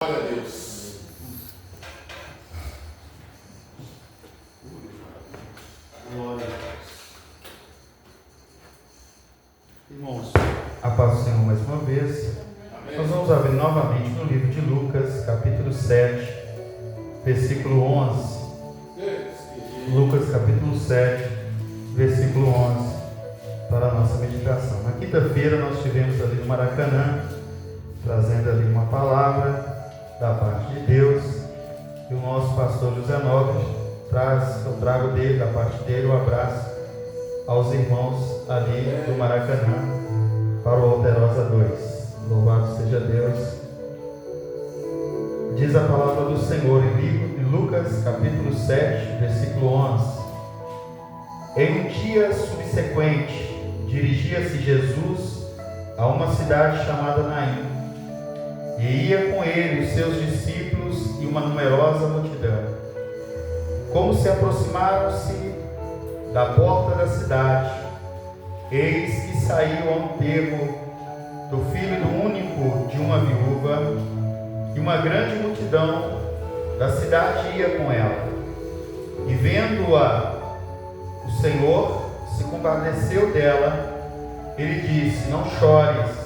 Glória a Deus. Glória a Deus. Irmãos, a paz do Senhor mais uma vez. Amém. Nós vamos abrir novamente no livro de Lucas, capítulo 7, versículo 11. Lucas, capítulo 7, versículo 11, para a nossa meditação. Na quinta-feira nós estivemos ali no Maracanã, trazendo ali uma palavra da parte de Deus, e o nosso pastor José Nobre eu trago dele, da parte dele, um abraço aos irmãos ali do Maracanã, para o Alterosa 2. Louvado seja Deus. Diz a palavra do Senhor em Lucas capítulo 7, versículo 11. Em um dia subsequente, dirigia-se Jesus a uma cidade chamada Naim, e ia com ele os seus discípulos e uma numerosa multidão. Como se aproximaram-se da porta da cidade, eis que saiu ao enterro do filho do único de uma viúva, e uma grande multidão da cidade ia com ela. E vendo-a, o Senhor se compadeceu dela. Ele disse: não chores.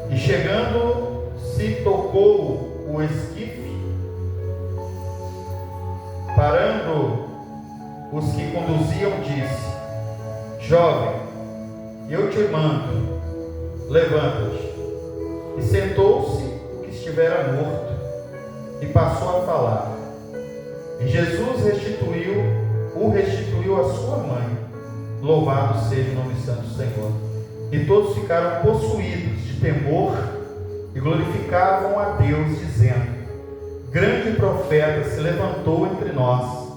E chegando, se tocou o esquife, parando os que conduziam, disse: jovem, eu te mando, levanta-te. E sentou-se o que estivera morto, e passou a falar. E Jesus o restituiu à sua mãe. Louvado seja o nome santo do Senhor. E todos ficaram possuídos de temor e glorificavam a Deus, dizendo: grande profeta se levantou entre nós.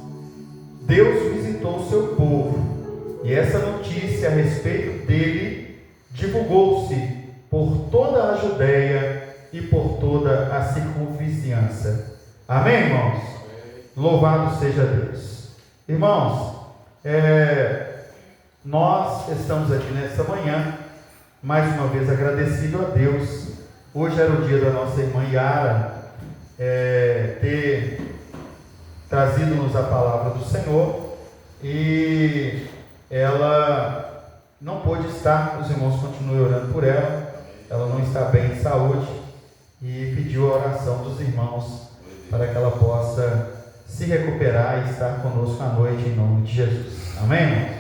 Deus visitou o seu povo, e essa notícia a respeito dele divulgou-se por toda a Judeia e por toda a circunvizinhança. Amém, irmãos? Louvado seja Deus. Irmãos, nós estamos aqui nessa manhã, mais uma vez agradecido a Deus. Hoje era o dia da nossa irmã Yara ter trazido-nos a palavra do Senhor, e ela não pôde estar. Os irmãos continuem orando por ela. Ela não está bem de saúde e pediu a oração dos irmãos para que ela possa se recuperar e estar conosco à noite, em nome de Jesus. Amém, irmãos?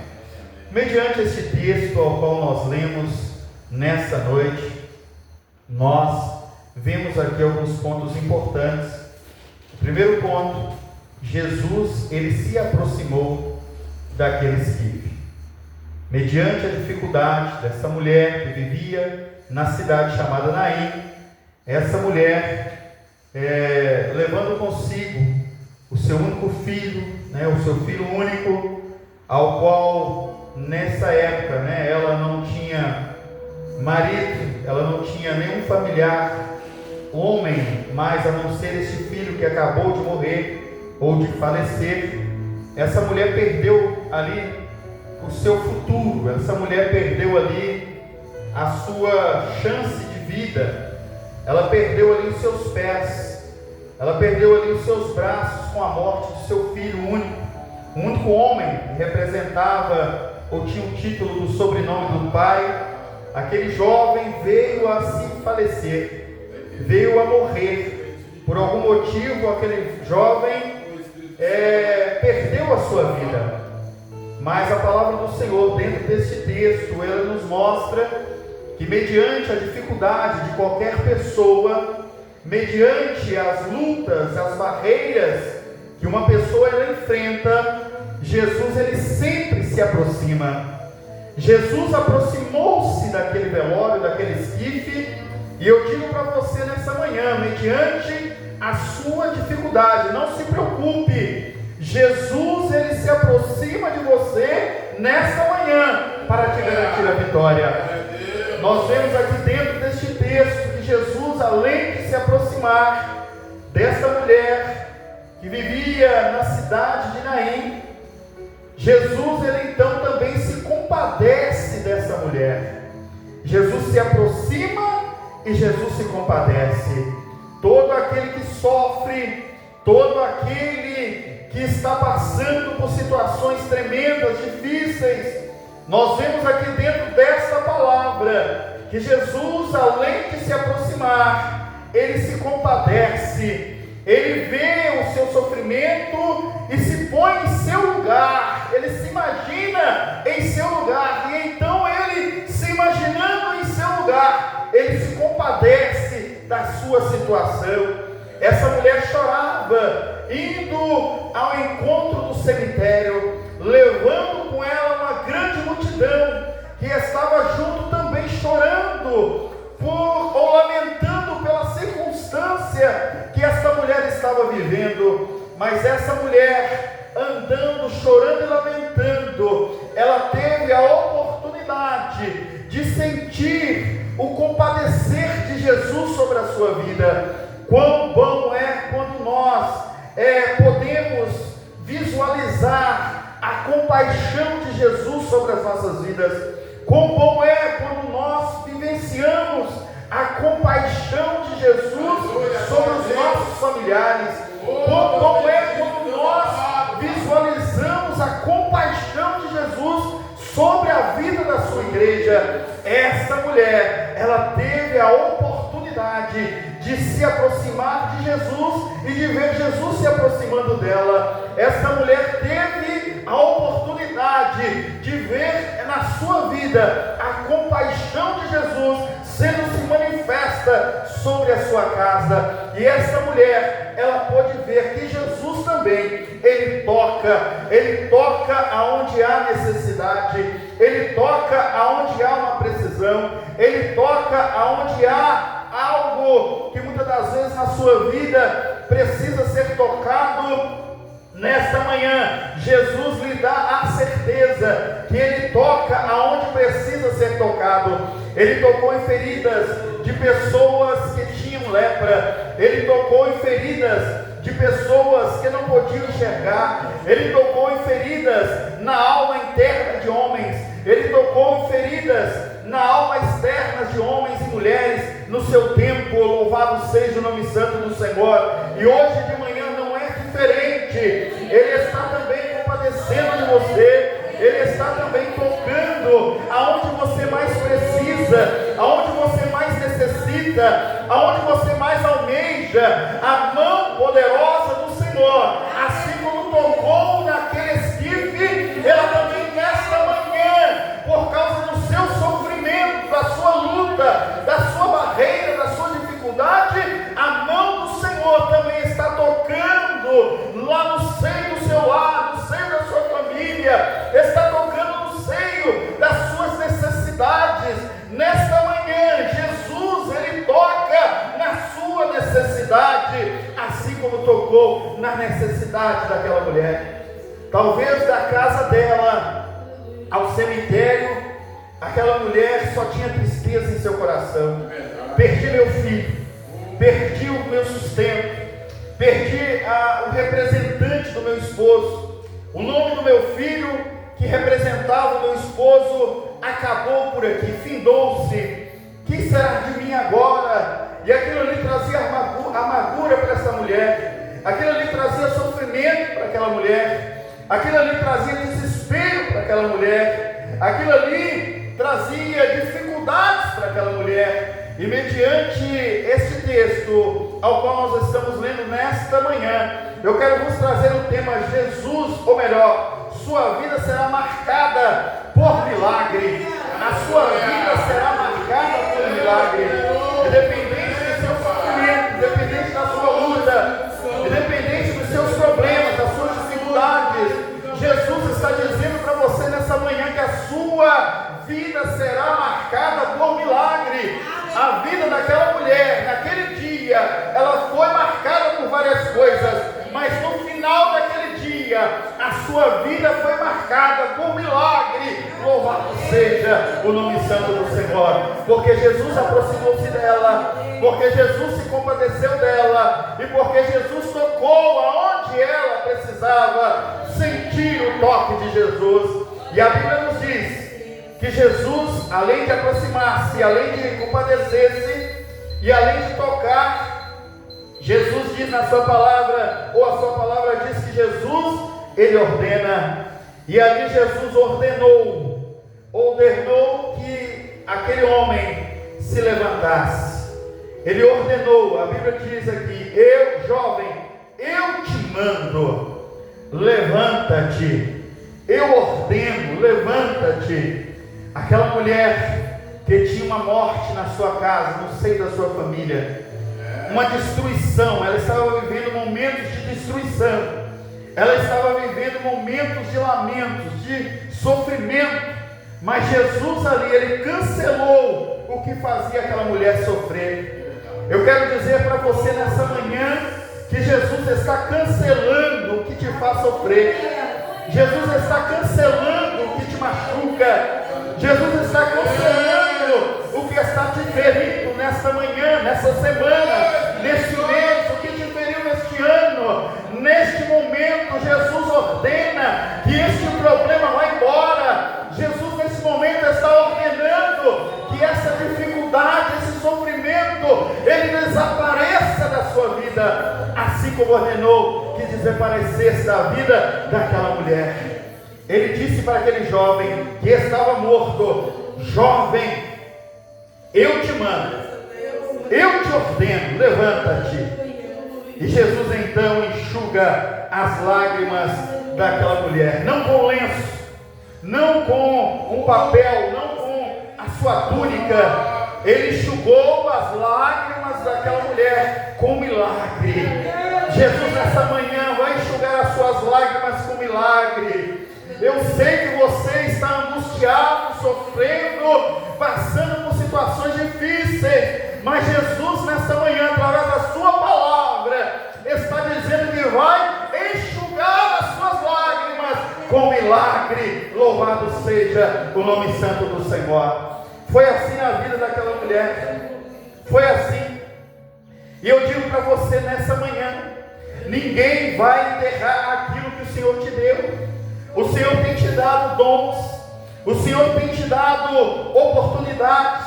Mediante este texto ao qual nós lemos nessa noite, nós vemos aqui alguns pontos importantes. O primeiro ponto: Jesus, ele se aproximou daquele esquife. Mediante a dificuldade dessa mulher que vivia na cidade chamada Naim, essa mulher, levando consigo o seu único filho, o seu filho único, ao qual nessa época, ela não tinha marido, ela não tinha nenhum familiar homem, mais a não ser este filho que acabou de morrer ou de falecer. Essa mulher perdeu ali o seu futuro, essa mulher perdeu ali a sua chance de vida, ela perdeu ali os seus pés, ela perdeu ali os seus braços com a morte do seu filho único, o único homem que representava ou tinha o título do sobrenome do pai. Aquele jovem veio a se falecer, veio a morrer. Por algum motivo, aquele jovem perdeu a sua vida. Mas a palavra do Senhor, dentro desse texto, ela nos mostra que, mediante a dificuldade de qualquer pessoa, mediante as lutas, as barreiras que uma pessoa ela enfrenta, Jesus, ele sempre se aproxima. Jesus aproximou-se daquele velório, daquele esquife, e eu digo para você nessa manhã, mediante a sua dificuldade, não se preocupe, Jesus, ele se aproxima de você nessa manhã para te garantir a vitória. Nós vemos aqui dentro deste texto que Jesus, além de se aproximar dessa mulher que vivia na cidade de Naim, Jesus, ele então também se compadece dessa mulher. Jesus se aproxima e Jesus se compadece. aquele que sofre, todo aquele que está passando por situações tremendas, difíceis. Nós vemos aqui dentro desta palavra que Jesus, além de se aproximar, ele se compadece, ele vê o seu sofrimento e se põe em seu lugar, ele se imagina em seu lugar, e então ele, se imaginando em seu lugar, ele se compadece da sua situação. Essa mulher chorava, indo ao encontro do cemitério, levando com ela uma grande multidão, que estava junto também chorando, ou lamentando pela circunstância que esta mulher estava vivendo. Mas essa mulher, andando, chorando e lamentando, ela teve a oportunidade de sentir o compadecer de Jesus sobre a sua vida. Quão bom é quando nós podemos visualizar a compaixão de Jesus sobre as nossas vidas. Quão bom é quando nós vivenciamos a compaixão de Jesus sobre os nossos familiares. Quão bom é quando nós visualizamos a compaixão de Jesus sobre a vida da sua igreja. Essa mulher, ela teve a oportunidade de se aproximar de Jesus e de ver Jesus se aproximando dela. Essa mulher teve a oportunidade de ver na sua vida a compaixão de Jesus sendo se manifesta sobre a sua casa. E essa mulher, ela pôde ver que Jesus também, ele toca aonde há necessidade, ele toca aonde há uma precisão, ele toca aonde há algo que muitas das vezes na sua vida precisa ser tocado. Nesta manhã, Jesus lhe dá a certeza que ele toca aonde precisa ser tocado. Ele tocou em feridas de pessoas que tinham lepra, ele tocou em feridas de pessoas que não podiam enxergar, ele tocou em feridas na alma interna de homens, ele tocou em feridas na alma externa de homens e mulheres no seu tempo. Louvado seja o nome santo do Senhor. E hoje de manhã não é diferente. Ele está também compadecendo de você, ele está também tocando aonde você mais precisa, aonde você mais necessita, aonde você mais almeja a mão poderosa do Senhor. Assim como tocou naquele esquife, ela também nesta manhã, por causa do seu sofrimento, da sua luta, da sua barreira, da sua dificuldade, a mão do Senhor também está tocando lá no seio do seu lar, no seio da sua família, está tocando no seio das suas necessidades. Nesta manhã, Jesus, ele toca na sua necessidade, assim como tocou na necessidade daquela mulher. Talvez da casa dela ao cemitério, aquela mulher só tinha tristeza em seu coração. Perdi meu filho, perdi o meu sustento, perdi o representante do meu esposo, o nome do meu filho que representava o meu esposo acabou por aqui, findou-se. Que será de mim agora? E aquilo ali trazia amargura para essa mulher, aquilo ali trazia sofrimento para aquela mulher, aquilo ali trazia desespero para aquela mulher, aquilo ali trazia dificuldades para aquela mulher. E mediante este texto ao qual nós estamos lendo nesta manhã, eu quero vos trazer o tema Jesus, ou melhor, sua vida será marcada por milagre. A sua vida será marcada por milagre. Independente do seu sofrimento, independente da sua luta, independente dos seus problemas, das suas dificuldades, Jesus está dizendo para você nessa manhã que a sua vida será marcada por milagre. A vida daquela mulher, naquele dia, ela foi marcada por várias coisas, mas no final daquele dia, a sua vida foi marcada por milagre. Louvado seja o nome santo do Senhor, porque Jesus aproximou-se dela, porque Jesus se compadeceu dela, e porque Jesus tocou aonde ela precisava sentir o toque de Jesus. E a Bíblia nos diz que Jesus, além de aproximar-se, além de compadecer-se e além de tocar, Jesus diz na sua palavra, ou a sua palavra diz que Jesus, ele ordena, e ali Jesus ordenou que aquele homem se levantasse. Ele ordenou, a Bíblia diz aqui: eu, jovem, eu te mando, levanta-te. Eu ordeno, levanta-te. Aquela mulher que tinha uma morte na sua casa, no seio da sua família, uma destruição, ela estava vivendo momentos de destruição, ela estava vivendo momentos de lamentos, de sofrimento, mas Jesus ali, ele cancelou o que fazia aquela mulher sofrer. Eu quero dizer para você nessa manhã que Jesus está cancelando o que te faz sofrer. Jesus está cancelando o que te machuca. Jesus está cancelando o que está te ferindo nesta manhã, nessa semana, neste mês, o que te feriu neste ano. Neste momento, Jesus ordena que este problema vá embora. Jesus nesse momento está ordenando que essa dificuldade, esse sofrimento, ele desapareça da sua vida, assim como ordenou que desaparecesse da vida daquela mulher. Ele disse para aquele jovem que estava morto: jovem, eu te mando, eu te ordeno, levanta-te. E Jesus então enxuga as lágrimas daquela mulher, não com lenço, não com um papel, não com a sua túnica. Ele enxugou as lágrimas daquela mulher com milagre. Jesus nessa manhã vai enxugar as suas lágrimas com milagre. Eu sei que você está angustiado, sofrendo, passando por situações difíceis, mas Jesus nessa manhã, através da sua palavra, está dizendo que vai enxugar as suas lágrimas com milagre. Louvado seja o nome santo do Senhor. Foi assim na vida daquela mulher, foi assim. E eu digo para você nessa manhã: ninguém vai enterrar aquilo que o Senhor te deu. O Senhor tem te dado dons, o Senhor tem te dado oportunidades,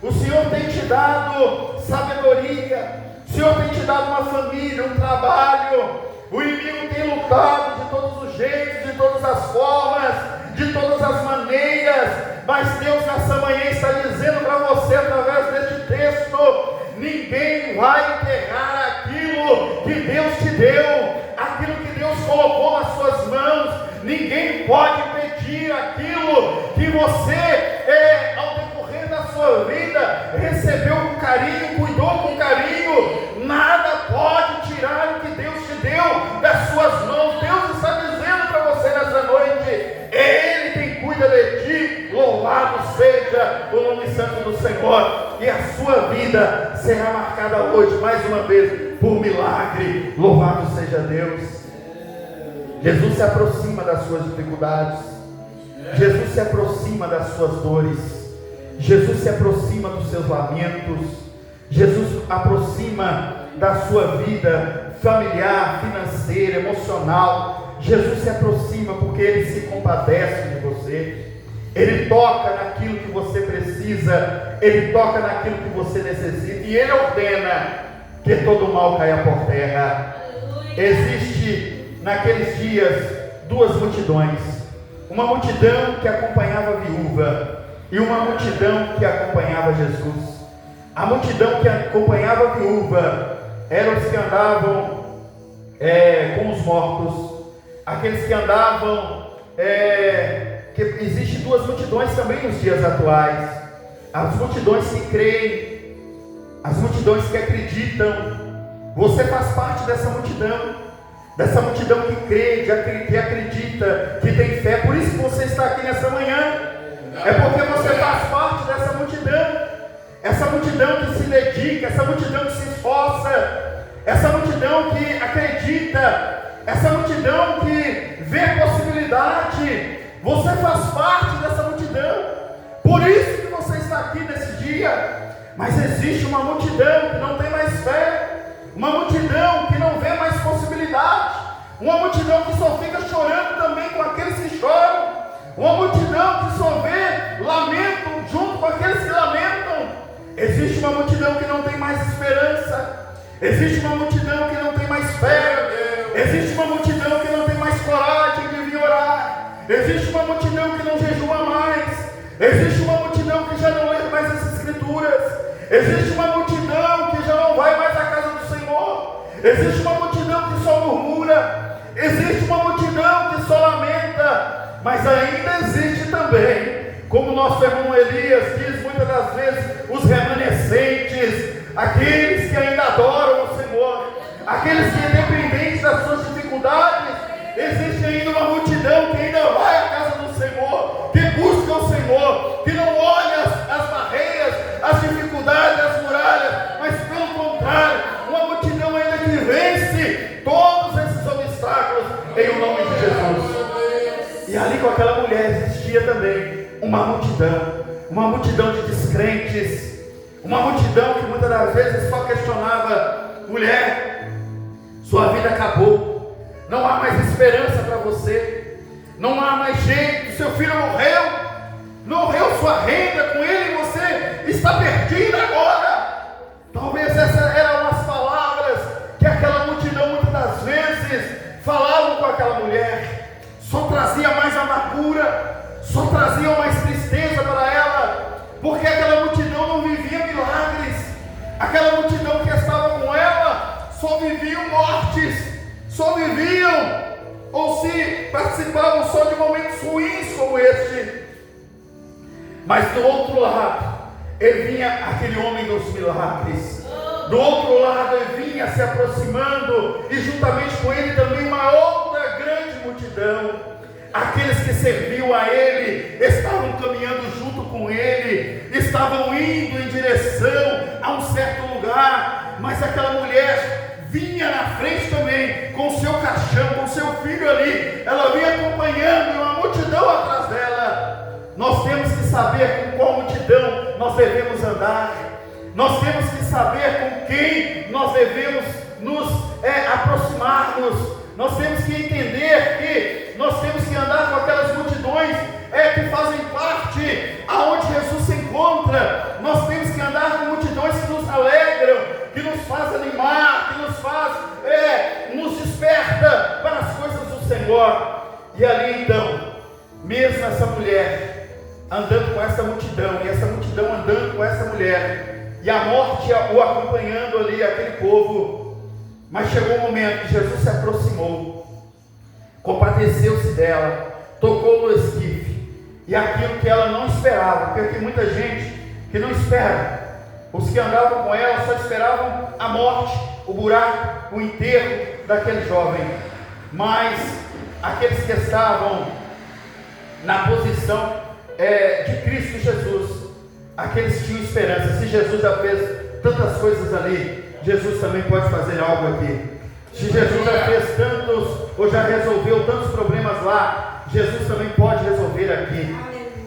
o Senhor tem te dado sabedoria, o Senhor tem te dado uma família, um trabalho. O inimigo tem lutado de todos os jeitos, de todas as formas, de todas as maneiras, mas Deus nessa manhã está dizendo para você, através deste texto: ninguém vai enterrar aquilo que Deus te deu, aquilo que Deus colocou nas suas mãos. Ninguém pode pedir aquilo que você, ao decorrer da sua vida, recebeu com carinho, cuidou com carinho. Nada pode tirar o que Deus te deu das suas mãos. Deus está dizendo para você nessa noite: Ele quem cuida de ti. Louvado seja o nome santo do Senhor. E a sua vida será marcada hoje, mais uma vez, por milagre. Louvado seja Deus. Jesus se aproxima das suas dificuldades, Jesus se aproxima das suas dores, Jesus se aproxima dos seus lamentos, Jesus aproxima da sua vida familiar, financeira, emocional. Jesus se aproxima porque Ele se compadece de você. Ele toca naquilo que você precisa, Ele toca naquilo que você necessita, e Ele ordena que todo mal caia por terra. Existe naqueles dias duas multidões: uma multidão que acompanhava a viúva e uma multidão que acompanhava Jesus. A multidão que acompanhava a viúva eram os que andavam com os mortos, aqueles que andavam que existem duas multidões também nos dias atuais: as multidões que creem, as multidões que acreditam. Você faz parte dessa multidão que crê, que acredita, que tem fé. Por isso que você está aqui nessa manhã, é porque você faz parte dessa multidão, essa multidão que se dedica, essa multidão que se esforça, essa multidão que acredita, essa multidão que vê possibilidade. Você faz parte dessa multidão, por isso que você está aqui nesse dia. Mas existe uma multidão que não tem mais fé, uma multidão que não vê mais possibilidade, uma multidão que só fica chorando também com aqueles que choram, uma multidão que só vê lamento junto com aqueles que lamentam. Existe uma multidão que não tem mais esperança, existe uma multidão que não tem Existe uma multidão que já não lê mais as Escrituras. Existe uma multidão que já não vai mais à casa do Senhor. Existe uma multidão que só murmura. Existe uma multidão que só lamenta. Mas ainda existe também, como nosso irmão Elias diz muitas das vezes, os remanescentes, aqueles que ainda adoram o Senhor, aqueles que, independente das suas dificuldades, existe ainda uma multidão que ainda vai à casa do Senhor, que busca o Senhor, que não olha as barreiras, as dificuldades, as muralhas, mas pelo contrário, uma multidão ainda que vence todos esses obstáculos em o nome de Jesus. E ali com aquela mulher existia também uma multidão de descrentes, uma multidão que muitas das vezes só questionava: mulher, sua vida acabou, não há mais esperança para você, não há mais jeito, seu filho morreu sua renda com ele e você está perdida agora. Talvez essas eram as palavras que aquela multidão muitas das vezes falavam com aquela mulher. Só trazia mais amargura, só trazia mais tristeza para ela, porque aquela multidão não vivia milagres, aquela multidão que estava com ela só viviam mortes, só viviam ou se participavam só de momentos ruins como este. Mas do outro lado, ele vinha aquele homem dos milagres. Do outro lado, ele vinha se aproximando, e juntamente com ele também uma outra grande multidão. Aqueles que serviam a ele, estavam caminhando junto com ele, estavam indo em direção a um certo lugar, mas aquela mulher vinha na frente também, com o seu caixão, com o seu filho ali, ela vinha acompanhando, e uma multidão atrás dela. Nós temos que saber com qual multidão nós devemos andar, nós temos que saber com quem nós devemos nos aproximarmos, nós temos que entender que nós temos que andar com aquelas multidões que fazem parte aonde Jesus se encontra. Nós temos que andar com multidões que nos alegram, que nos faz animar, que nos faz, nos desperta para as coisas do Senhor. E ali então, mesmo essa mulher andando com essa multidão, e essa multidão andando com essa mulher, e a morte o acompanhando ali, aquele povo. Mas chegou um momento que Jesus se aproximou, compadeceu-se dela, tocou no esquife, e aquilo que ela não esperava, porque tem muita gente que não espera. Os que andavam com ela só esperavam a morte, o buraco, o enterro daquele jovem. Mas aqueles que estavam na posição de Cristo Jesus, aqueles que tinham esperança. Se Jesus já fez tantas coisas ali, Jesus também pode fazer algo aqui. Se Jesus já fez tantos, ou já resolveu tantos problemas lá, Jesus também pode resolver aqui.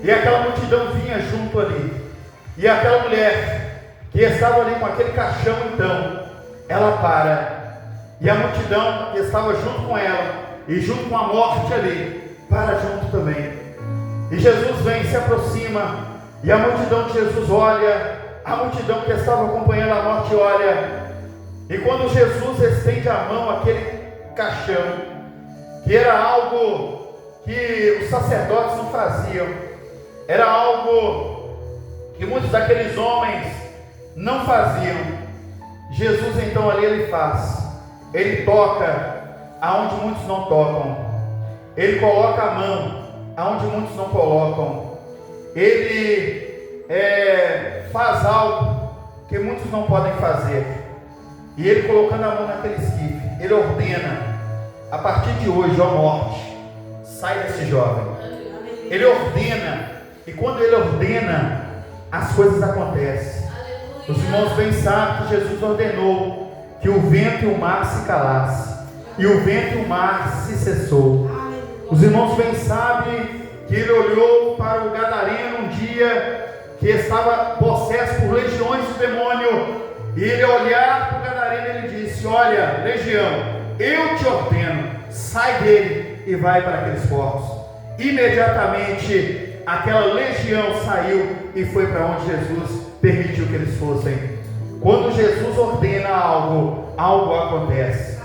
E aquela multidão vinha junto ali, e aquela mulher que estava ali com aquele caixão, então, ela para, e a multidão que estava junto com ela, e junto com a morte ali, para junto também. E Jesus vem, se aproxima, e a multidão de Jesus olha, a multidão que estava acompanhando a morte olha. E quando Jesus estende a mão àquele caixão, que era algo que os sacerdotes não faziam, era algo que muitos daqueles homens não faziam, Jesus então ali ele faz, ele toca aonde muitos não tocam, ele coloca a mão aonde muitos não colocam, ele faz algo que muitos não podem fazer. E ele colocando a mão naquele esquife, ele ordena: a partir de hoje, ó morte, sai desse jovem. Ele ordena, e quando ele ordena, as coisas acontecem. Os irmãos bem sabem que Jesus ordenou que o vento e o mar se calassem, e o vento e o mar se cessou. Os irmãos bem sabem que ele olhou para o gadareno um dia que estava possesso por legiões de demônio. E ele olhar para o gadareno, ele disse: olha, legião, eu te ordeno, sai dele e vai para aqueles porcos. Imediatamente aquela legião saiu e foi para onde Jesus permitiu que eles fossem. Quando Jesus ordena algo, algo acontece.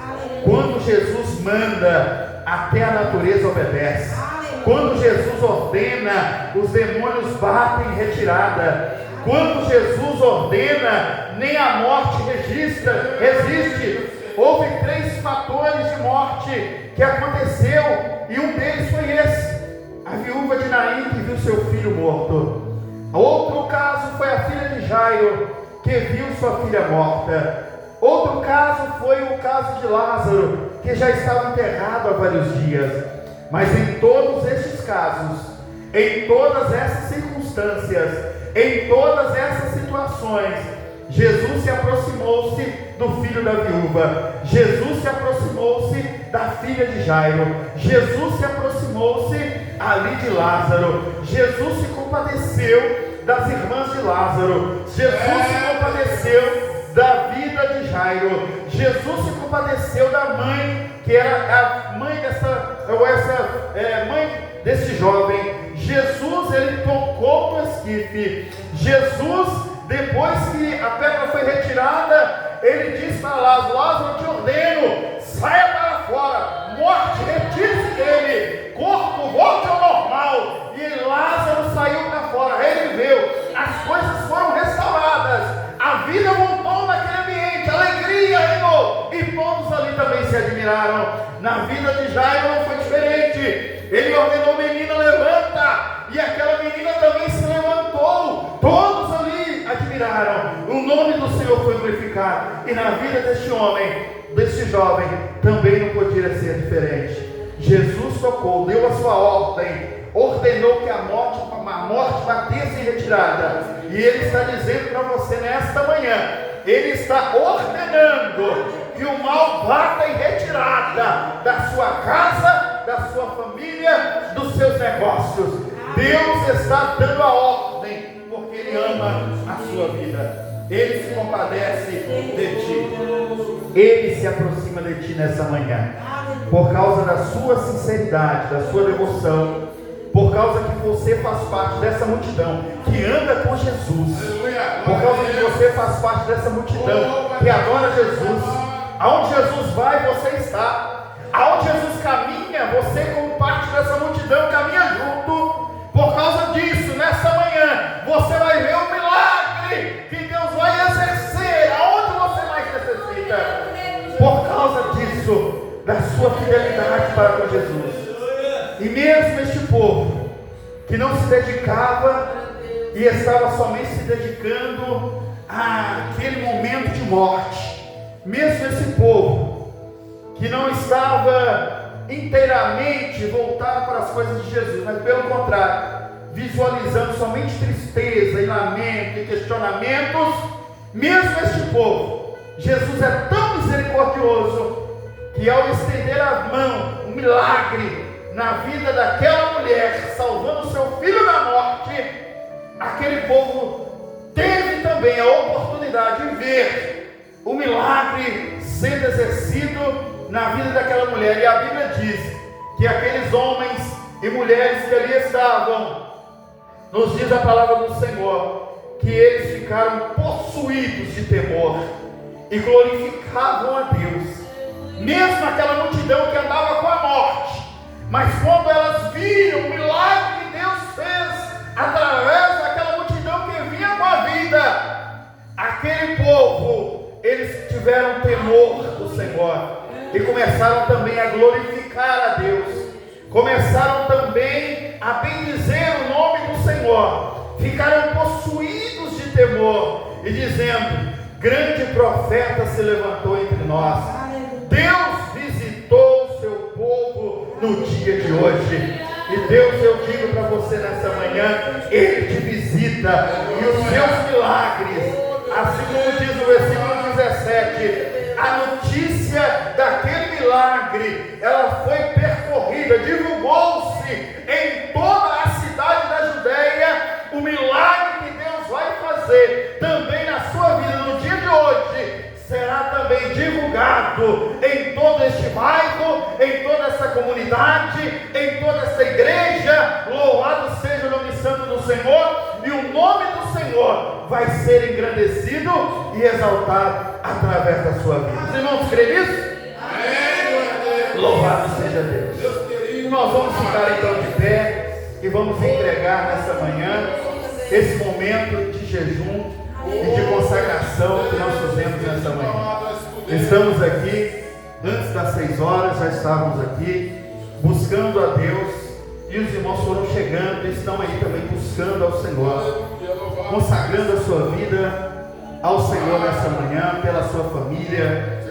Quando Jesus manda, até a natureza obedece. Quando Jesus ordena, os demônios batem em retirada. Quando Jesus ordena, nem a morte resiste. Houve 3 fatores de morte que aconteceu, e um deles foi esse: a viúva de Naim, que viu seu filho morto. Outro caso foi a filha de Jairo, que viu sua filha morta. Outro caso foi o caso de Lázaro, que já estava enterrado há vários dias. Mas em todos estes casos, em todas essas circunstâncias, em todas essas situações, Jesus se aproximou-se do filho da viúva, Jesus se aproximou-se da filha de Jairo, Jesus se aproximou-se ali de Lázaro, Jesus se compadeceu das irmãs de Lázaro, Jesus se compadeceu da vida de Jairo, Jesus se compadeceu da mãe, que era a mãe mãe desse jovem. Jesus, ele tocou no esquife. Jesus, depois que a pedra foi retirada, ele disse para Lázaro: Lázaro, eu te ordeno, saia para fora, morte, retire-se dele, corpo, volte ao normal. E Lázaro saiu para fora, reviveu, as coisas foram restauradas, a vida voltou naquele ambiente, a alegria reinou, e todos ali também se admiraram. Na vida de Jairo não foi diferente. Ele ordenou: menina, levanta, e aquela menina também se levantou. Todos ali admiraram, o nome do Senhor foi glorificado. E na vida deste homem, deste jovem, também não podia ser diferente. Jesus tocou, deu a sua ordem, ordenou que a morte batesse em retirada. E Ele está dizendo para você nesta manhã, Ele está ordenando que o mal bata em retirada da sua casa, da sua família, dos seus negócios. Deus está dando a ordem, porque Ele ama a sua vida. Ele se compadece de ti. Ele se aproxima de ti nessa manhã, por causa da sua sinceridade, da sua devoção, por causa que você faz parte dessa multidão que anda com Jesus, por causa que você faz parte dessa multidão que adora Jesus. Aonde Jesus vai, você está. Aonde Jesus caminha, você, como parte dessa multidão, caminha junto. Por causa disso, nessa manhã, você vai ver o milagre que Deus vai exercer aonde você mais necessita. Por causa disso, da sua fidelidade para com Jesus. E mesmo este povo, que não se dedicava e estava somente se dedicando àquele momento de morte, mesmo esse povo, que não estava inteiramente voltado para as coisas de Jesus, mas pelo contrário, visualizando somente tristeza e lamento e questionamentos, mesmo este povo, Jesus é tão misericordioso, que ao estender a mão, um milagre na vida daquela mulher, salvando seu filho da morte, aquele povo teve também a oportunidade de ver o milagre sendo exercido na vida daquela mulher. E a Bíblia diz que aqueles homens e mulheres que ali estavam, nos diz a palavra do Senhor, que eles ficaram possuídos de temor e glorificavam a Deus, mesmo aquela multidão que andava com a morte. Mas quando elas viram o milagre que Deus fez através daquela multidão que vinha com a vida, aquele povo, eles tiveram temor do Senhor e começaram também a glorificar a Deus, começaram também a bendizer o nome do Senhor, ficaram possuídos de temor e dizendo: grande profeta se levantou entre nós. Deus visitou o seu povo no dia de hoje. E Deus, eu digo para você nessa manhã, Ele te visita, e os seus milagres, assim como diz o versículo 17, a notícia daquele milagre, ela foi percorrida, divulgou-se em toda a cidade da Judéia. O milagre que Deus vai fazer também na sua vida no dia de hoje será também divulgado em todo este bairro, em toda essa comunidade, em toda essa igreja. Louvado seja o nome santo do Senhor, e o nome do Senhor vai ser engrandecido e exaltado através da sua vida. Os irmãos creem nisso? Louvado seja Deus. E nós vamos ficar então de pé. e vamos entregar nessa manhã esse momento de jejum e de consagração que nós fizemos nessa manhã. Estamos aqui, antes das 6 horas, já estávamos aqui, buscando a Deus, e os irmãos foram chegando e estão aí também buscando ao Senhor, consagrando a sua vida ao Senhor nessa manhã, pela sua família,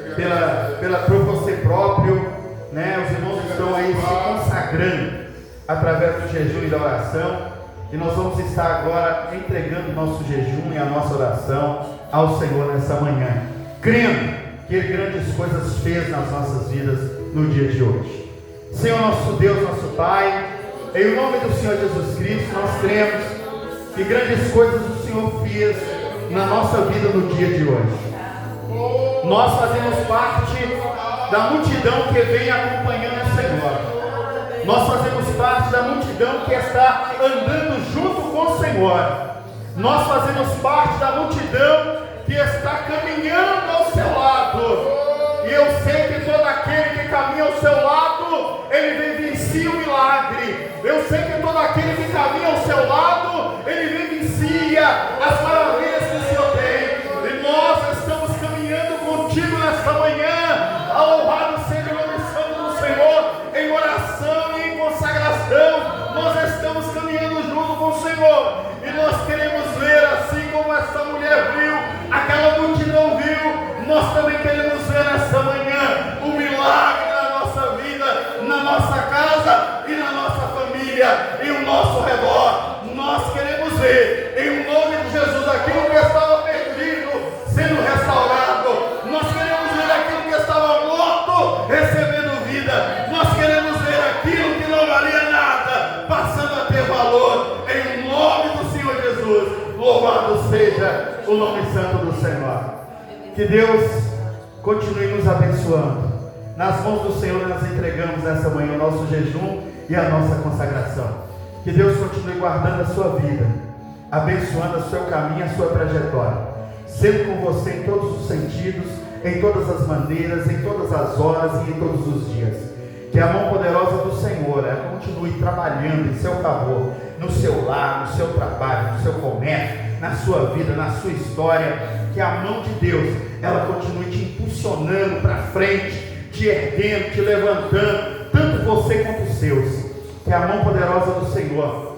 por você próprio, né? Os irmãos estão aí se consagrando através do jejum e da oração, e nós vamos estar agora entregando o nosso jejum e a nossa oração ao Senhor nessa manhã, crendo que Ele grandes coisas fez nas nossas vidas no dia de hoje. Senhor nosso Deus, nosso Pai, em nome do Senhor Jesus Cristo, nós cremos que grandes coisas o Senhor fez na nossa vida no dia de hoje. Nós fazemos parte da multidão que vem acompanhando o Senhor. Nós fazemos parte da multidão que está andando junto com o Senhor. Nós fazemos parte da multidão que está caminhando ao seu lado. E eu sei que todo aquele que caminha ao seu lado, ele vivencia o milagre. Eu sei que todo aquele que caminha ao seu lado, ele vivencia as maravilhas que o Senhor tem. E nós estamos caminhando contigo nesta manhã. Louvado seja o nome santo do Senhor, em oração e em consagração. Nós estamos caminhando junto com o Senhor. E nós queremos ver, assim como essa mulher viu, aquela multidão viu, nós também queremos ver nessa manhã o milagre na nossa vida, na nossa casa e na nossa família e ao nosso redor. Nós queremos ver, em nome de Jesus, aquilo que estava perdido sendo restaurado. Nós queremos ver aquilo que estava morto recebendo vida. Nós queremos ver aquilo que não valia nada passando a ter valor, em nome do Senhor Jesus. Louvado seja o nome santo do Senhor. Que Deus continue nos abençoando. Nas mãos do Senhor nós entregamos nessa manhã o nosso jejum e a nossa consagração. Que Deus continue guardando a sua vida, abençoando o seu caminho, a sua trajetória, sendo com você em todos os sentidos, em todas as maneiras, em todas as horas e em todos os dias. Que a mão poderosa do Senhor continue trabalhando em seu favor, no seu lar, no seu trabalho, no seu comércio, na sua vida, na sua história. Que a mão de Deus, ela continue te impulsionando para frente, te erguendo, te levantando, tanto você quanto os seus. Que a mão poderosa do Senhor,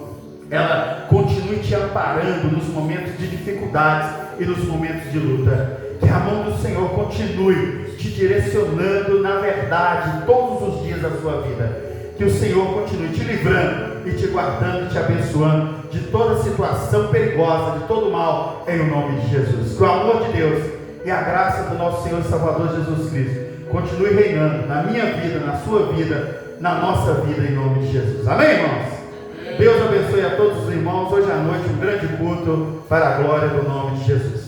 ela continue te amparando nos momentos de dificuldades e nos momentos de luta. Que a mão do Senhor continue te direcionando na verdade todos os dias da sua vida. Que o Senhor continue te livrando e te guardando e te abençoando de toda situação perigosa, de todo mal, em nome de Jesus. Que o amor de Deus e a graça do nosso Senhor e Salvador Jesus Cristo continue reinando na minha vida, na sua vida, na nossa vida, em nome de Jesus. Amém, irmãos? Deus abençoe a todos os irmãos. Hoje à noite um grande culto para a glória do nome de Jesus.